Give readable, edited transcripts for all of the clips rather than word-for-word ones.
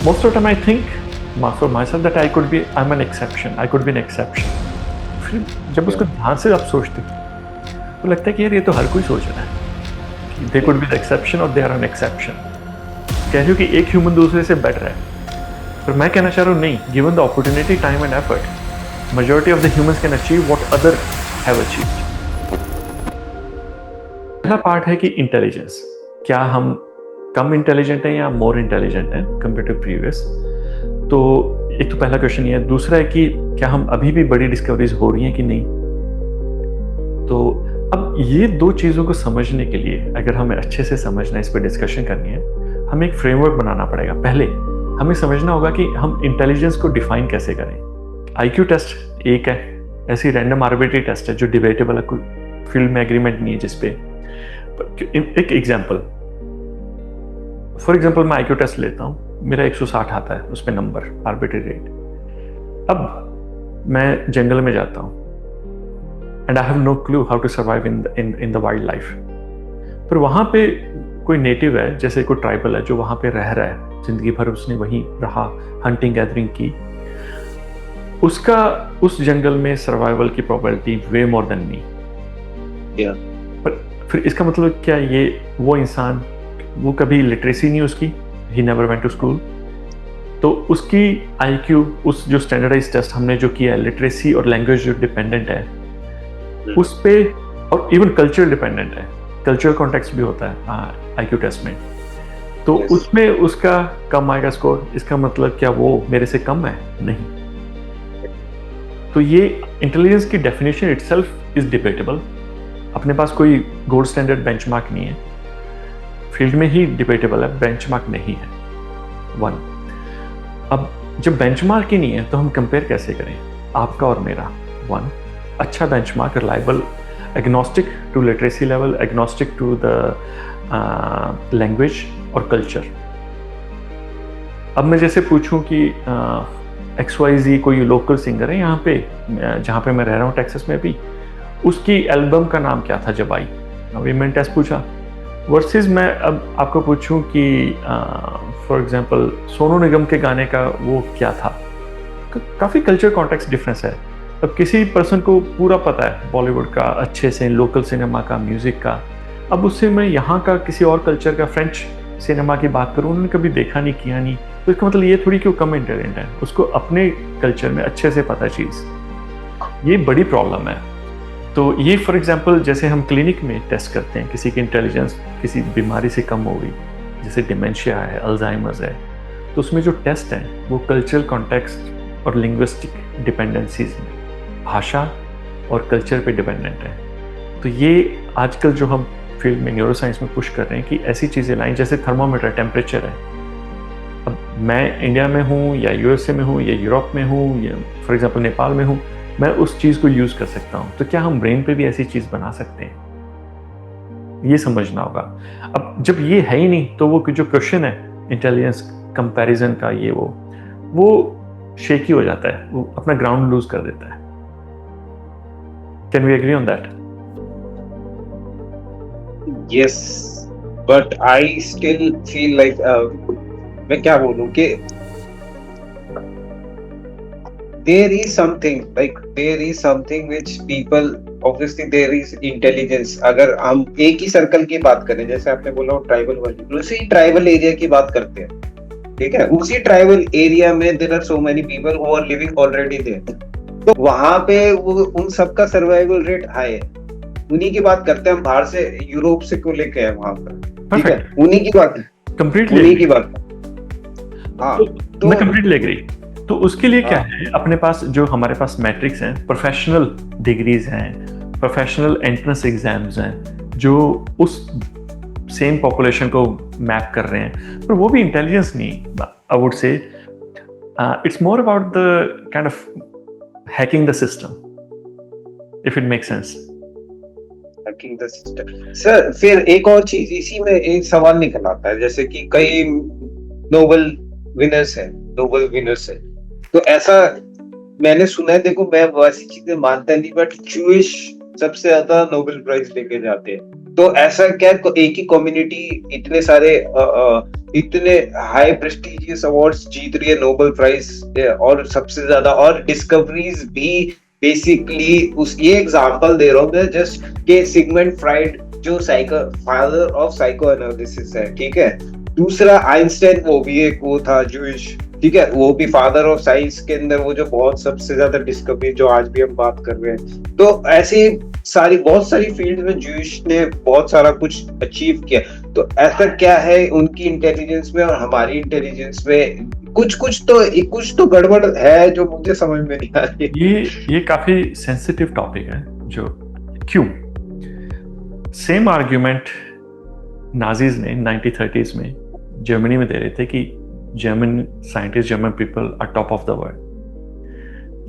most of the time I think for myself that I'm an exception. I could be an exception. फिर जब उसको ध्यान से आप सोचते हो तो लगता है कि यार ये तो हर कोई सोच रहा है. They could be the exception or they are an exception. कह रही हो कि एक ह्यूमन दूसरे से बेटर है, पर मैं कहना चाह रहा हूँ नहीं. Given the opportunity, time and effort, majority of the humans can achieve what other have achieved. पहला पार्ट है कि इंटेलिजेंस. क्या हम कम इंटेलिजेंट हैं या मोर इंटेलिजेंट हैं कंपेयर टू प्रीवियस. तो एक तो पहला क्वेश्चन ये है. दूसरा है कि क्या हम अभी भी बड़ी डिस्कवरीज हो रही हैं कि नहीं. तो अब ये दो चीज़ों को समझने के लिए अगर हमें अच्छे से समझना, इस पर डिस्कशन करनी है, हमें एक फ्रेमवर्क बनाना पड़ेगा. पहले हमें समझना होगा कि हम इंटेलिजेंस को डिफाइन कैसे करें. IQ टेस्ट एक है, ऐसी रैंडम आर्बिट्री टेस्ट है जो डिबेटेबल है, कोई फील्ड में एग्रीमेंट नहीं है जिसपे. एक एग्जाम्पल, फॉर एग्जाम्पल मैं IQ टेस्ट लेता हूँ, मेरा 160 आता है, उस पर नंबर आर्बिट्री रेट. अब मैं जंगल में जाता हूँ and I have no clue how to survive in the wild life. पर वहाँ पे कोई नेटिव है, जैसे कोई ट्राइबल है जो वहाँ पे रह रहा है, जिंदगी भर उसने वहीं रहा, हंटिंग गैदरिंग की, उसका उस जंगल में सर्वाइवल की प्रोबेबिलिटी वे मोर देन मी. पर फिर इसका मतलब क्या, ये वो इंसान, वो कभी लिटरेसी नहीं उसकी, he never went to school, तो उसकी IQ, उस जो स्टैंडर्डाइज टेस्ट हमने जो किया है, लिटरेसी और लैंग्वेज जो डिपेंडेंट है उस पे, और इवन कल्चर डिपेंडेंट है, कल्चरल कॉन्टेक्स्ट भी होता है IQ टेस्ट में, तो उसमें उसका कम आएगा स्कोर. इसका मतलब क्या वो मेरे से कम है? नहीं. तो ये इंटेलिजेंस की डेफिनेशन इटसेल्फ इज डिबेटेबल. अपने पास कोई गोल्ड स्टैंडर्ड बेंचमार्क नहीं है, फील्ड में ही डिबेटेबल है, बेंचमार्क नहीं है. 1. अब जब बेंचमार्क ही नहीं है तो हम कंपेयर कैसे करें आपका और मेरा? 1. अच्छा benchmark, reliable, agnostic to literacy level, agnostic to the language और कल्चर. अब मैं जैसे पूछूं कि XYZ कोई लोकल सिंगर है यहाँ पे, जहाँ पे मैं रह रहा हूँ टेक्सास में भी, उसकी एल्बम का नाम क्या था जब आई, अभी मैंने टेस्ट पूछा, वर्सेस मैं अब आपको पूछूं कि फॉर एग्जांपल सोनू निगम के गाने का वो क्या था. काफ़ी कल्चर कॉन्टेक्स्ट डिफरेंस है. अब किसी पर्सन को पूरा पता है बॉलीवुड का अच्छे से, लोकल सिनेमा का, म्यूज़िक का, अब उससे मैं यहाँ का किसी और कल्चर का, फ्रेंच सिनेमा की बात करूँ, उन्होंने कभी देखा नहीं, किया नहीं, तो इसका मतलब ये थोड़ी कि वो कम इंटेलिजेंट है, उसको अपने कल्चर में अच्छे से पता चीज़. ये बड़ी प्रॉब्लम है. तो ये फॉर एग्जांपल जैसे हम क्लिनिक में टेस्ट करते हैं किसी की इंटेलिजेंस किसी बीमारी से कम हो गई, जैसे डिमेंशिया है, अल्जाइमर्स है, तो उसमें जो टेस्ट हैं वो कल्चरल कॉन्टेक्स्ट और लिंग्विस्टिक डिपेंडेंसीज में, भाषा और कल्चर पे डिपेंडेंट है. तो ये आजकल जो हम फील्ड में न्यूरो साइंस में पुश कर रहे हैं कि ऐसी चीज़ें लाएं, जैसे थर्मोमीटर, टेम्परेचर है. अब मैं इंडिया में हूँ या USA में हूँ या यूरोप में हूँ या फॉर एग्जांपल नेपाल में हूँ, मैं उस चीज़ को यूज़ कर सकता हूँ. तो क्या हम ब्रेन पे भी ऐसी चीज़ बना सकते हैं? ये समझना होगा. अब जब ये है ही नहीं तो वो जो क्वेश्चन है इंटेलिजेंस कंपैरिजन का, ये वो शेकी हो जाता है, वो अपना ग्राउंड लूज कर देता है. Can we agree on that? Yes, but I still feel like मैं क्या बोलूं कि there is something which people, obviously there is intelligence. अगर हम एक ही सर्कल की बात करें, जैसे आपने बोला ट्राइबल वाली, उसी ट्राइबल एरिया की बात करते हैं, ठीक है, उसी ट्राइबल एरिया में there are so many people who are living already there. तो वहां पे वो उन सबका सर्वाइवल रेट हाई है. उन्हीं की बात करते हैं हम, बाहर से यूरोप से को लेके हैं वहां पर, ठीक है, उन्हीं की बात, कंप्लीटली उन्हीं की बात. हाँ, तो मैं कंप्लीटली एग्री. तो उसके लिए क्या है, अपने पास जो हमारे पास मैट्रिक्स हैं, प्रोफेशनल डिग्रीज हैं, प्रोफेशनल एंट्रेंस एग्जाम्स हैं, जो उस सेम पॉपुलेशन को मैप कर रहे हैं, पर वो भी इंटेलिजेंस नहीं. I would say it's more about the kind of hacking the system, if it makes sense. Hacking the system. Sir फिर एक और चीज इसी में एक सवाल निकल आता है, जैसे कि कई नोबेल विनर्स हैं, तो ऐसा मैंने सुना है, देखो मैं वैसी चीजें मानता नहीं, बट ज्यूइश सबसे ज्यादा नोबेल प्राइज लेके जाते हैं. तो ऐसा क्या एक ही कम्युनिटी इतने सारे इतने हाई प्रेस्टिजियस अवार्ड्स जीत रही है, नोबेल प्राइज और सबसे ज्यादा, और डिस्कवरीज भी बेसिकली उस, ये एग्जांपल दे रहा हूँ मैं जस्ट, के सिगमंड फ्राइड जो फादर ऑफ साइको एनालिसिस है, ठीक है। दूसरा आइंस्टाइन, वो भी एक वो था जूइश, ठीक है, वो भी फादर ऑफ साइंस के अंदर, वो जो बहुत सबसे ज्यादा डिस्कवरी जो आज भी हम बात कर रहे हैं। तो ऐसी सारी बहुत सारी फील्ड में जूइश ने बहुत सारा कुछ अचीव किया। तो ऐसा क्या है उनकी इंटेलिजेंस में और हमारी इंटेलिजेंस में, कुछ तो गड़बड़ है जो मुझे समझ में नहीं आ रही। ये काफी सेंसिटिव टॉपिक है। जो क्यों सेम आर्ग्यूमेंट नाजीज ने 1930s में जर्मनी में दे रहे थे कि German scientist, German people are top of the world,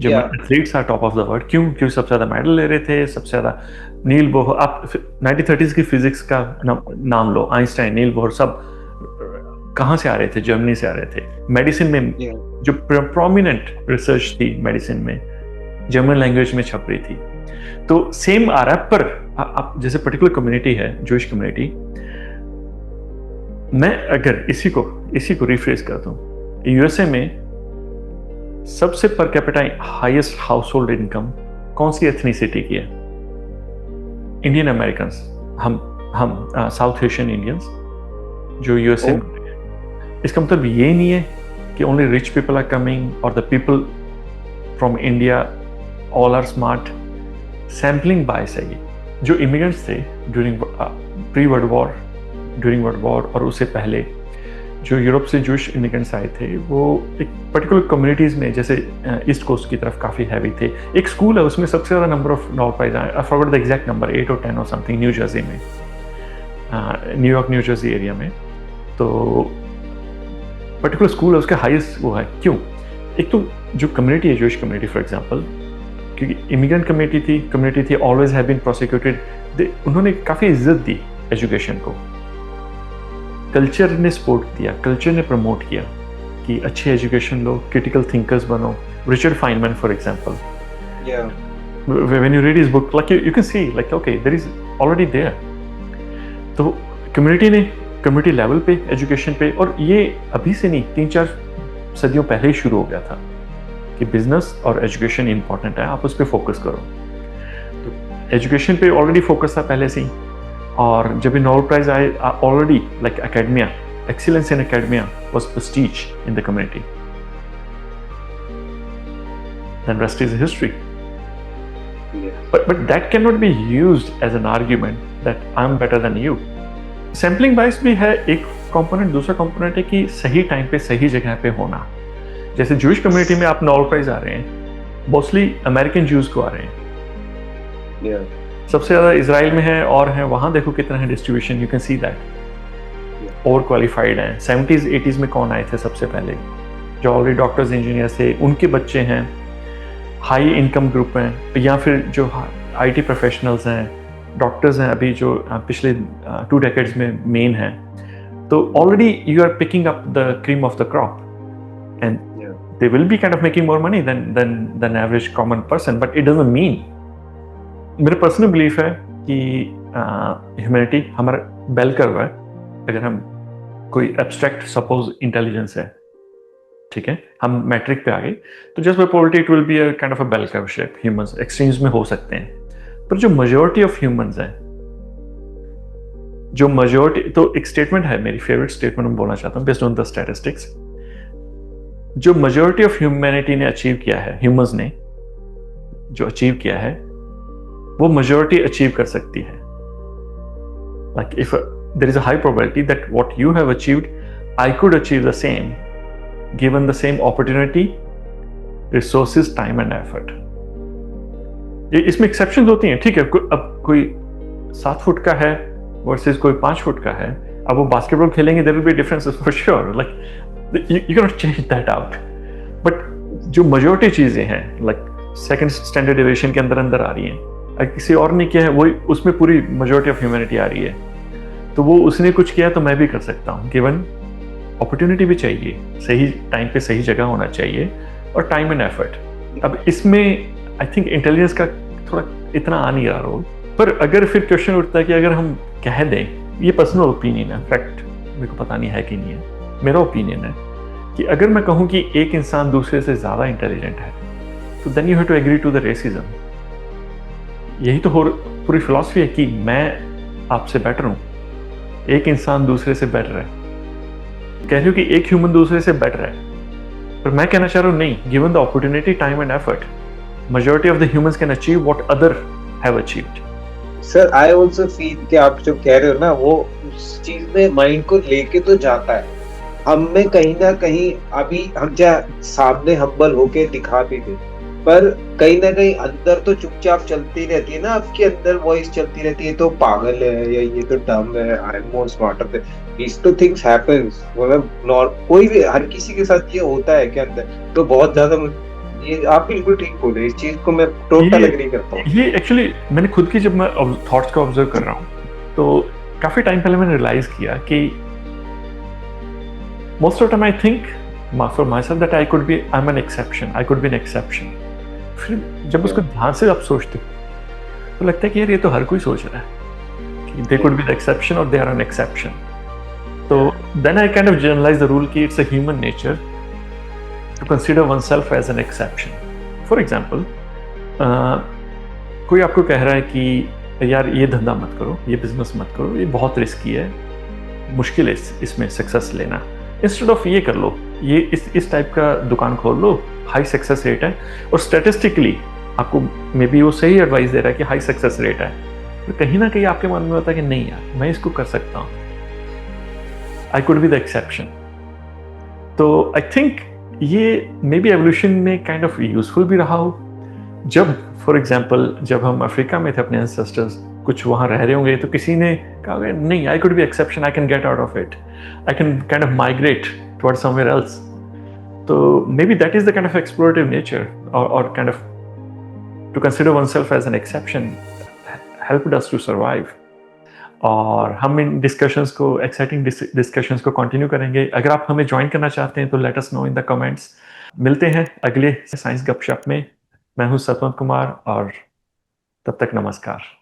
German athletes are top of the world. क्यों सबसे ज्यादा मेडल ले रहे थे, सबसे ज्यादा नील बोहर, आप 1930s की फिजिक्स का नाम लो, आइंस्टाइन, नील बोहर, सब कहाँ से आ रहे थे? जर्मनी से आ रहे थे। मेडिसिन में जो प्रोमिनेंट रिसर्च थी मेडिसिन में, जर्मन लैंग्वेज में छप रही थी। तो सेम आ रहा है, पर आप जैसे पर्टिकुलर कम्युनिटी है, जूइश कम्युनिटी, मैं अगर इसी को रिफ्रेज करता हूँ, यूएसए में सबसे per capita highest household income कौन सी एथनिसिटी की है? इंडियन अमेरिकन, हम साउथ एशियन इंडियंस जो यूएसए में। इसका मतलब ये नहीं है कि only rich people are coming और the people from India all are smart. Sampling bias है ये। जो इमिग्रेंट्स थे during pre world war, during world war और उससे पहले जो यूरोप से जूश इमिग्रेंट्स आए थे, वो एक पर्टिकुलर कम्युनिटीज़ में, जैसे ईस्ट कोस्ट की तरफ काफ़ी हैवी थे। एक स्कूल है, उसमें सबसे ज़्यादा नंबर ऑफ नोबेल प्राइज आए, I forgot the exact number, 8 और 10 और समथिंग, न्यू जर्सी में, न्यूयॉर्क न्यू जर्सी एरिया में। तो पर्टिकुलर स्कूल है, उसका हाईएस्ट वो है। क्यों? एक तो जो कम्युनिटी है, जूश कम्युनिटी फॉर एग्जाम्पल, क्योंकि इमिग्रेंट कम्युनिटी थी, ऑलवेज हैव बीन प्रोसिक्यूटेड, उन्होंने काफ़ी इज्जत दी एजुकेशन को। कल्चर ने सपोर्ट दिया, कल्चर ने प्रमोट किया कि अच्छी एजुकेशन लो, क्रिटिकल थिंकर्स बनो। Richard Feynman for example, when you read his book, like you can see like okay there is already there. तो कम्युनिटी लेवल पे एजुकेशन पे, और ये अभी से नहीं, 3-4 सदियों पहले ही शुरू हो गया था कि बिजनेस और एजुकेशन इंपॉर्टेंट है, आप उस पर फोकस करो। तो एजुकेशन पे ऑलरेडी फोकस था पहले से ही। और जब भी नोबेल प्राइज आए, already like academia, excellence in academia was prestige in the community. Then rest is history. But that cannot be used as an argument that I'm better than you. Sampling bias भी है एक component. दूसरा component है कि सही time पे सही जगह पे होना। जैसे जूश कम्युनिटी में आप नोबेल प्राइज आ रहे हैं, मोस्टली अमेरिकन जूस को आ रहे हैं। सबसे ज्यादा इजराइल में है, और है वहां देखो कितना है distribution, you can see that. Over qualified हैं। 70s 80s में कौन आए थे सबसे पहले? जो ऑलरेडी डॉक्टर्स इंजीनियर्स थे, उनके बच्चे हैं, हाई इनकम ग्रुप हैं, या फिर जो आईटी प्रोफेशनल्स हैं, डॉक्टर्स हैं अभी जो पिछले 2 डेकेड्स में मेन हैं। तो already you are picking up the cream of the crop and they will be kind of making more money than average common person, but it doesn't mean, मेरा personal belief है कि humanity हमारा bell curve है। अगर हम कोई abstract suppose intelligence है, ठीक है, हम मैट्रिक पे आ गए, तो just by probability it will be a kind of a bell curve shape. Humans extremes में हो सकते हैं, पर जो मेजॉरिटी ऑफ ह्यूमंस हैं, जो मेजॉरिटी, तो एक स्टेटमेंट है, मेरी फेवरेट स्टेटमेंट मैं बोलना चाहता हूँ बेस्ड ऑन द स्टैटिस्टिक्स। जो मेजॉरिटी ऑफ ह्यूमैनिटी ने अचीव किया है, ह्यूमंस ने जो अचीव किया है, वो मेजॉरिटी अचीव कर सकती है। Like if there is a high probability that what you have achieved, I could achieve the same given the same opportunity, resources, time and effort. इसमें एक्सेप्शंस होती हैं, ठीक है। अब कोई 7 फुट का है वर्सेस कोई 5 फुट का है, अब वो बास्केटबॉल खेलेंगे, there will be differences for sure, like you can not change that out. But जो मेजॉरिटी चीजें हैं, लाइक सेकंड स्टैंडर्ड डेविएशन के अंदर आ रही हैं, अगर किसी और ने किया है, वही उसमें पूरी मेजॉरिटी ऑफ ह्यूमैनिटी आ रही है, तो वो उसने कुछ किया तो मैं भी कर सकता हूँ। गिवन अपॉर्चुनिटी भी चाहिए, सही टाइम पे सही जगह होना चाहिए, और टाइम एंड एफर्ट। अब इसमें आई थिंक इंटेलिजेंस का थोड़ा इतना आ नहीं रहा रोल। पर अगर फिर क्वेश्चन उठता है कि अगर हम कह दें, ये पर्सनल ओपिनियन है, फैक्ट मेरे को पता नहीं है कि नहीं है, मेरा ओपिनियन है कि अगर मैं कहूँ कि एक इंसान दूसरे से ज़्यादा इंटेलिजेंट है, तो then you have to agree to the racism. यही तो पूरी फिलॉसफी है कि मैं आपसे बेटर हूँ, एक इंसान दूसरे से बेटर है। कह रही हो कि एक ह्यूमन दूसरे से बेटर है, पर मैं कहना चाह रहा हूँ नहीं, given the opportunity, time and effort, majority of the humans can achieve what other have achieved. Sir I also feel कि आप जो कह रहे हो ना वो उस चीज में माइंड को लेके तो जाता है, हम में कहीं ना कहीं अभी हम चाहे सामने हम्बल होके दिखा भी दे, पर कहीं ना कहीं अंदर तो चुपचाप चलती रहती है ना, आपके अंदर वॉइस चलती रहती है तो पागल है या ये तो डम है, I am more smarter than this two things happens. मतलब कोई भी हर किसी के साथ ये होता है के अंदर, तो बहुत ज्यादा ये आप बिल्कुल ठीक बोले, इस चीज को मैं टोटल एग्री करता हूँ। ये एक्चुअली मैंने खुद की जब मैं थॉट्स को ऑब्जर्व कर रहा हूँ, तो काफी टाइम पहले मैंने रियलाइज किया कि most of time I think for my self that I am an exception, I could B an exception. फिर जब उसको ध्यान से आप सोचते हो तो लगता है कि यार ये तो हर कोई सोच रहा है कि they could be the exception और दे आर एन एक्सेप्शन। तो then I kind of generalise the rule कि it's a human nature to consider oneself as an exception. For example, कोई आपको कह रहा है कि यार ये धंधा मत करो, ये बिजनेस मत करो, ये बहुत रिस्की है, मुश्किल है इसमें सक्सेस लेना, इंस्टेड ऑफ ये कर लो, ये इस टाइप का दुकान खोल लो, हाई सक्सेस रेट है, और स्टैटिस्टिकली आपको मे बी वो सही एडवाइस दे रहा है कि हाई सक्सेस रेट है, तो कहीं ना कहीं आपके मन में होता है कि नहीं यार मैं इसको कर सकता हूँ, आई कुड बी द एक्सेप्शन। तो आई थिंक ये मे बी एवोल्यूशन में काइंड ऑफ यूजफुल भी रहा हो। जब फॉर एग्जांपल जब हम अफ्रीका में थे, अपने एंसेस्टर्स कुछ वहाँ रह रहे होंगे, तो किसी ने कहा नहीं, I could be exception, I can get out of it, I can kind of migrate towards somewhere else. तो maybe that is the kind of explorative nature और kind of to consider oneself as an exception helped us to survive. और हम इन discussions को, exciting discussions को continue करेंगे। अगर आप हमें ज्वाइन करना चाहते हैं तो let us know in the comments. मिलते हैं अगले साइंस गपशप में। मैं हूं सतवंत कुमार, और तब तक नमस्कार।